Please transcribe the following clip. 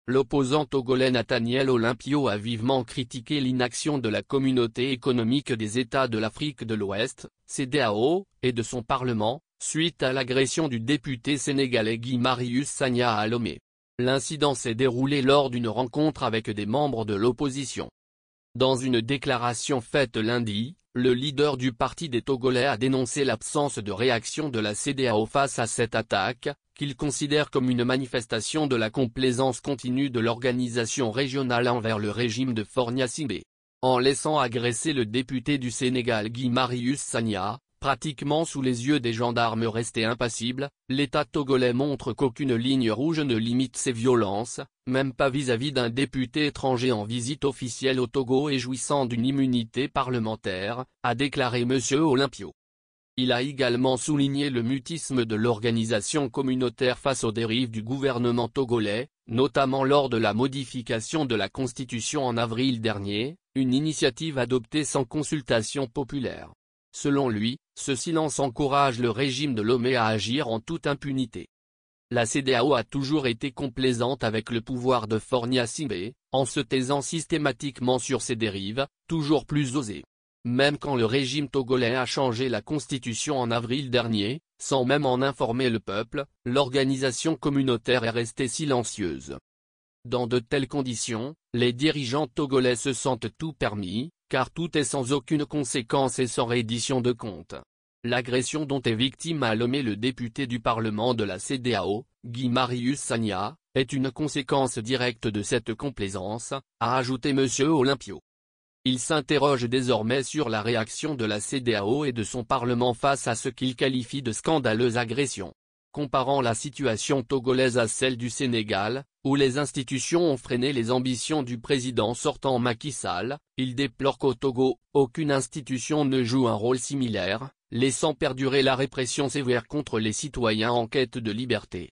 l'opposant togolais Nathaniel Olympio a vivement critiqué l'inaction de la Communauté économique des États de l'Afrique de l'Ouest, CEDEAO, et de son Parlement, suite à l'agression du député sénégalais Guy Marius Sagna à Lomé. L'incident s'est déroulé lors d'une rencontre avec des membres de l'opposition. Dans une déclaration faite lundi, le leader du Parti des Togolais a dénoncé l'absence de réaction de la CEDEAO face à cette attaque, qu'il considère comme une manifestation de la complaisance continue de l'organisation régionale envers le régime de Fornia Sibé. En laissant agresser le député du Sénégal Guy Marius Sagna, pratiquement sous les yeux des gendarmes restés impassibles, l'État togolais montre qu'aucune ligne rouge ne limite ces violences, même pas vis-à-vis d'un député étranger en visite officielle au Togo et jouissant d'une immunité parlementaire, a déclaré M. Olympio. Il a également souligné le mutisme de l'organisation communautaire face aux dérives du gouvernement togolais, notamment lors de la modification de la Constitution en avril dernier, une initiative adoptée sans consultation populaire. Selon lui, ce silence encourage le régime de Lomé à agir en toute impunité. La CEDEAO a toujours été complaisante avec le pouvoir de Fornia Sibé, en se taisant systématiquement sur ses dérives, toujours plus osées. Même quand le régime togolais a changé la constitution en avril dernier, sans même en informer le peuple, l'organisation communautaire est restée silencieuse. Dans de telles conditions, les dirigeants togolais se sentent tout permis, car tout est sans aucune conséquence et sans reddition de comptes. L'agression dont est victime à Lomé le député du Parlement de la CEDEAO, Guy Marius Sagna, est une conséquence directe de cette complaisance, a ajouté M. Olympio. Il s'interroge désormais sur la réaction de la CEDEAO et de son Parlement face à ce qu'il qualifie de scandaleuse agression. Comparant la situation togolaise à celle du Sénégal, où les institutions ont freiné les ambitions du président sortant Macky Sall, il déplore qu'au Togo, aucune institution ne joue un rôle similaire, laissant perdurer la répression sévère contre les citoyens en quête de liberté.